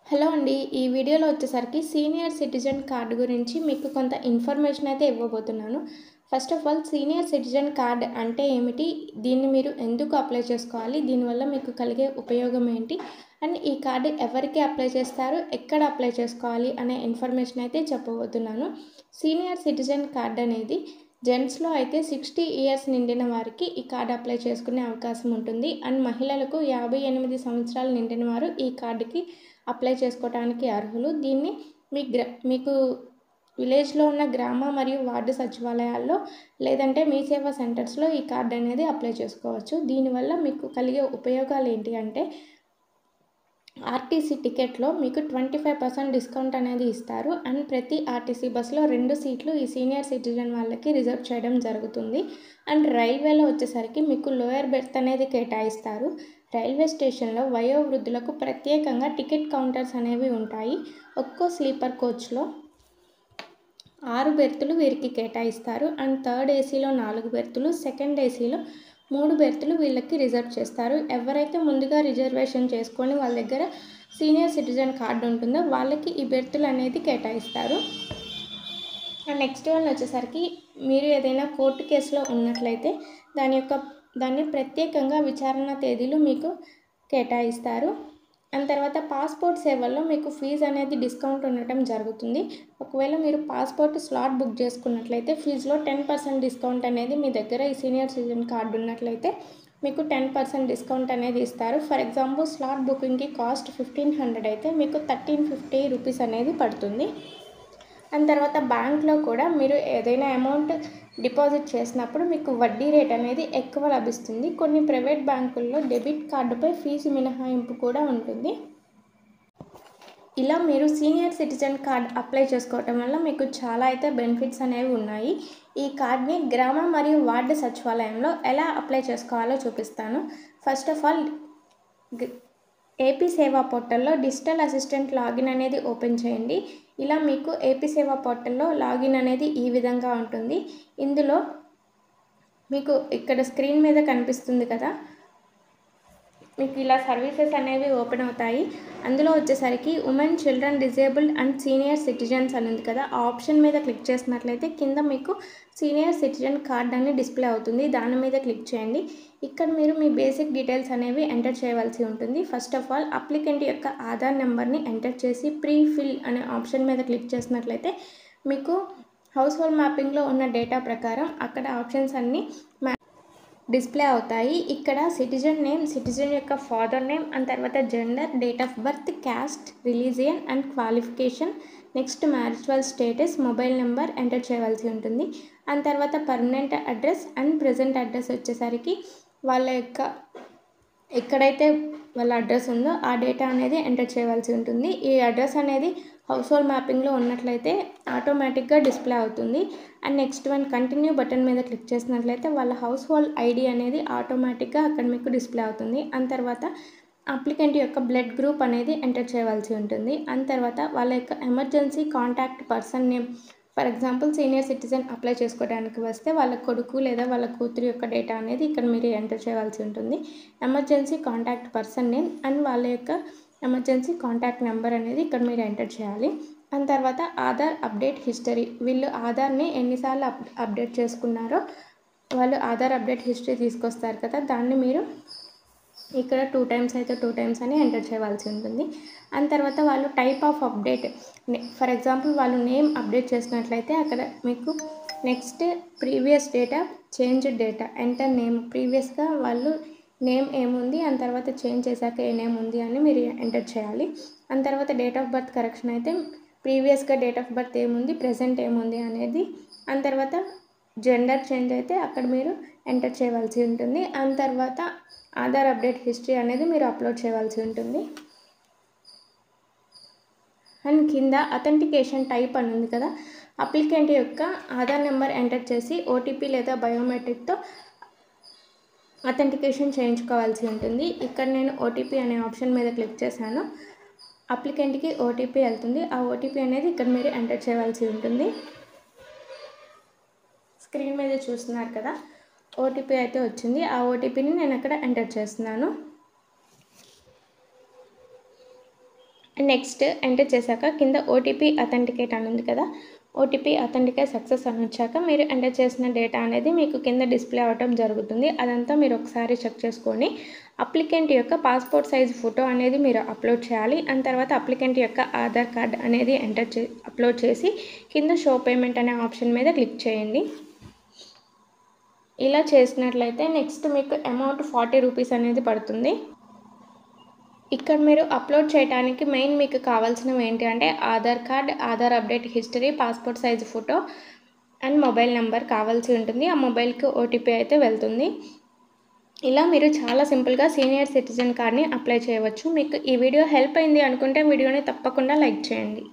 Hello అండి. ఈ వీడియోలో వచ్చేసరికి సీనియర్ సిటిజన్ కార్డ్ గురించి మీకు కొంత ఇన్ఫర్మేషన్ అయితే ఇవ్వబోతున్నాను. First of all senior citizen card అంటే ఏమిటి? దీన్ని మీరు ఎందుకు అప్లై చేసుకోవాలి? దీనివల్ల మీకు కలిగే ఉపయోగం ఏంటి? అండ్ ఈ కార్డు ఎవరికి అప్లై చేస్తారు? ఎక్కడ అప్లై చేసుకోవాలి? అనే ఇన్ఫర్మేషన్ అయితే చెప్పబోతున్నాను. సీనియర్ సిటిజన్ కార్డ్ అనేది జెంట్స్లో అయితే 60 ఇయర్స్ నిండిన వారికి ఈ కార్డు అప్లై చేసుకునే అవకాశం ఉంటుంది. అండ్ మహిళలకు 58 సంవత్సరాలు నిండిన వారు ఈ కార్డుకి అప్లై చేసుకోవడానికి అర్హులు. దీన్ని మీకు విలేజ్లో ఉన్న గ్రామ మరియు వార్డు సచివాలయాల్లో లేదంటే మీ సేవా సెంటర్స్లో ఈ కార్డు అనేది అప్లై చేసుకోవచ్చు. దీనివల్ల మీకు కలిగే ఉపయోగాలు ఏంటి అంటే ఆర్టీసీ టికెట్లో మీకు 25% డిస్కౌంట్ అనేది ఇస్తారు. అండ్ ప్రతి ఆర్టీసీ బస్సులో 2 సీట్లు ఈ సీనియర్ సిటిజన్ వాళ్ళకి రిజర్వ్ చేయడం జరుగుతుంది. అండ్ రైల్వేలో వచ్చేసరికి మీకు లోయర్ బెర్త్ అనేది కేటాయిస్తారు. రైల్వే స్టేషన్లో వయోవృద్ధులకు ప్రత్యేకంగా టికెట్ కౌంటర్స్ అనేవి ఉంటాయి. ఒక్కో స్లీపర్ కోచ్లో 6 బెర్తులు వీరికి కేటాయిస్తారు. అండ్ థర్డ్ ఏసీలో 4 బెర్తులు, సెకండ్ ఏసీలో 3 బెర్తులు వీళ్ళకి రిజర్వ్ చేస్తారు. ఎవరైతే ముందుగా రిజర్వేషన్ చేసుకొని వాళ్ళ దగ్గర సీనియర్ సిటిజన్ కార్డు ఉంటుందో వాళ్ళకి ఈ బెర్తులు అనేది కేటాయిస్తారు. అండ్ నెక్స్ట్ వన్ వచ్చేసరికి మీరు ఏదైనా కోర్టు కేసులో ఉన్నట్లయితే దాన్ని ప్రత్యేకంగా విచారణ తేదీలు మీకు కేటాయిస్తారు. అండ్ తర్వాత పాస్పోర్ట్ సేవల్లో మీకు ఫీజు అనేది డిస్కౌంట్ ఉండటం జరుగుతుంది. ఒకవేళ మీరు పాస్పోర్ట్ స్లాట్ బుక్ చేసుకున్నట్లయితే ఫీజులో 10% డిస్కౌంట్ అనేది మీ దగ్గర ఈ సీనియర్ సిటిజన్ కార్డు ఉన్నట్లయితే మీకు 10% డిస్కౌంట్ అనేది ఇస్తారు. ఫర్ ఎగ్జాంపుల్ స్లాట్ బుకింగ్కి కాస్ట్ 1500 అయితే మీకు 1350 రూపీస్ అనేది పడుతుంది. అండ్ తర్వాత బ్యాంక్లో కూడా మీరు ఏదైనా అమౌంట్ డిపాజిట్ చేసినప్పుడు మీకు వడ్డీ రేట్ అనేది ఎక్కువ లభిస్తుంది. కొన్ని ప్రైవేట్ బ్యాంకుల్లో డెబిట్ కార్డుపై ఫీజు మినహాయింపు కూడా ఉంటుంది. ఇలా మీరు సీనియర్ సిటిజన్ కార్డ్ అప్లై చేసుకోవటం వల్ల మీకు చాలా అయితే బెనిఫిట్స్ అనేవి ఉన్నాయి. ఈ కార్డ్ని గ్రామ మరియు వార్డు సచివాలయంలో ఎలా అప్లై చేసుకోవాలో చూపిస్తాను. ఫస్ట్ ఆఫ్ ఆల్ ఏపీ సేవా పోర్టల్లో డిజిటల్ అసిస్టెంట్ లాగిన్ అనేది ఓపెన్ చేయండి. ఇలా మీకు ఏపీ సేవా పోర్టల్లో లాగిన్ అనేది ఈ విధంగా ఉంటుంది. ఇందులో మీకు ఇక్కడ స్క్రీన్ మీద కనిపిస్తుంది కదా, మీకు ఇలా సర్వీసెస్ అనేవి ఓపెన్ అవుతాయి. అందులో వచ్చేసరికి women, children, disabled and senior citizens అని ఉంది కదా, ఆ ఆప్షన్ మీద క్లిక్ చేసినట్లయితే కింద మీకు సీనియర్ సిటిజన్ కార్డ్ అని డిస్ప్లే అవుతుంది. దాని మీద క్లిక్ చేయండి. ఇక్కడ మీరు మీ బేసిక్ డీటెయిల్స్ అనేవి ఎంటర్ చేయవలసి ఉంటుంది. ఫస్ట్ ఆఫ్ ఆల్ అప్లికెంట్ యొక్క ఆధార్ నెంబర్ని ఎంటర్ చేసి ప్రీ ఫిల్ అనే ఆప్షన్ మీద క్లిక్ చేసినట్లయితే మీకు హౌస్ హోల్డ్ మ్యాపింగ్లో ఉన్న డేటా ప్రకారం అక్కడ ఆప్షన్స్ అన్నీ డిస్ప్లే అవుతాయి. ఇక్కడ సిటిజన్ నేమ్, సిటిజన్ యొక్క ఫాదర్ నేమ్, అండ్ తర్వాత gender, date of birth, caste, religion and qualification, next marital status, mobile number enter చేయవలసి ఉంటుంది. అండ్ తర్వాత permanent address and present address వచ్చేసరికి వాళ్ళ యొక్క ఎక్కడైతే వాళ్ళ అడ్రస్ ఉందో ఆ డేటా అనేది ఎంటర్ చేయవలసి ఉంటుంది. ఈ అడ్రస్ అనేది హౌస్ హోల్డ్ మ్యాపింగ్లో ఉన్నట్లయితే ఆటోమేటిక్గా డిస్ప్లే అవుతుంది. And next one continue button మీద క్లిక్ చేసినట్లయితే వాళ్ళ హౌస్ హోల్డ్ ఐడి అనేది ఆటోమేటిక్గా అక్కడ మీకు డిస్ప్లే అవుతుంది. అండ్ తర్వాత అప్లికెంట్ యొక్క బ్లడ్ గ్రూప్ అనేది ఎంటర్ చేయవలసి ఉంటుంది. అండ్ తర్వాత వాళ్ళ యొక్క emergency contact person name, for example senior citizen apply చేసుకోవడానికి వస్తే వాళ్ళ కొడుకు లేదా వాళ్ళ కూతురు యొక్క డేటా అనేది ఇక్కడ మీరు ఎంటర్ చేయవలసి ఉంటుంది. Emergency contact person name and వాళ్ళ యొక్క ఎమర్జెన్సీ కాంటాక్ట్ నెంబర్ అనేది ఇక్కడ మీరు ఎంటర్ చేయాలి. అండ్ తర్వాత ఆధార్ అప్డేట్ హిస్టరీ, వీళ్ళు ఆధార్ని ఎన్నిసార్లు అప్డేట్ చేసుకున్నారో వాళ్ళు ఆధార్ అప్డేట్ హిస్టరీ తీసుకొస్తారు కదా, దాన్ని మీరు ఇక్కడ 2 టైమ్స్ అయితే 2 టైమ్స్ అని ఎంటర్ చేయవలసి ఉంటుంది. అండ్ తర్వాత వాళ్ళు type of update, for example వాళ్ళు నేమ్ అప్డేట్ చేసినట్లయితే అక్కడ మీకు next previous data, change data, enter name, ప్రీవియస్గా వాళ్ళు నేమ్ ఏముంది, అండ్ తర్వాత చేంజ్ చేశాక ఏ నేమ్ ఉంది అని మీరు ఎంటర్ చేయాలి. అండ్ తర్వాత డేట్ ఆఫ్ బర్త్ కరెక్షన్ అయితే ప్రీవియస్గా డేట్ ఆఫ్ బర్త్ ఏముంది, ప్రెజెంట్ ఏముంది అనేది. అండ్ తర్వాత జెండర్ చేంజ్ అయితే అక్కడ మీరు ఎంటర్ చేయవలసి ఉంటుంది. అండ్ తర్వాత ఆధార్ అప్డేట్ హిస్టరీ అనేది మీరు అప్లోడ్ చేయవలసి ఉంటుంది. అండ్ కింద అథెంటికేషన్ టైప్ అని ఉంది కదా, అప్లికెంట్ యొక్క ఆధార్ నెంబర్ ఎంటర్ చేసి ఓటీపీ లేదా బయోమెట్రిక్తో అథెంటికేషన్ చేయించుకోవాల్సి ఉంటుంది. ఇక్కడ నేను ఓటీపీ అనే ఆప్షన్ మీద క్లిక్ చేశాను. అప్లికెంట్కి ఓటీపీ వెళ్తుంది. ఆ ఓటీపీ అనేది ఇక్కడ మీరు ఎంటర్ చేయవలసి ఉంటుంది. స్క్రీన్ మీద చూస్తున్నారు కదా, ఓటీపీ అయితే వచ్చింది. ఆ ఓటీపీని నేను అక్కడ ఎంటర్ చేస్తున్నాను. నెక్స్ట్ ఎంటర్ చేశాక కింద ఓటీపీ అథెంటికేట్ అని ఉంది కదా, ఓటీపీ అథెంటికేట్ సక్సెస్ అని వచ్చాక మీరు ఎంటర్ చేసిన డేటా అనేది మీకు కింద డిస్ప్లే అవ్వడం జరుగుతుంది. అదంతా మీరు ఒకసారి చెక్ చేసుకొని అప్లికెంట్ యొక్క పాస్పోర్ట్ సైజ్ ఫోటో అనేది మీరు అప్లోడ్ చేయాలి. అండ్ తర్వాత అప్లికెంట్ యొక్క ఆధార్ కార్డ్ అనేది అప్లోడ్ చేసి కింద షో పేమెంట్ అనే ఆప్షన్ మీద క్లిక్ చేయండి. ఇలా చేసినట్లయితే నెక్స్ట్ మీకు అమౌంట్ 40 రూపీస్ అనేది పడుతుంది. ఇక్కడ మీరు అప్లోడ్ చేయడానికి మెయిన్ మీకు కావాల్సినవి ఏంటి అంటే Aadhaar card, Aadhaar update history, passport size photo and mobile number కావాల్సి ఉంటుంది. ఆ మొబైల్కి ఓటీపీ అయితే వెళ్తుంది. ఇలా మీరు చాలా సింపుల్గా సీనియర్ సిటిజన్ కార్డ్ని అప్లై చేయవచ్చు. మీకు ఈ వీడియో హెల్ప్ అయింది అనుకుంటే వీడియోని తప్పకుండా లైక్ చేయండి.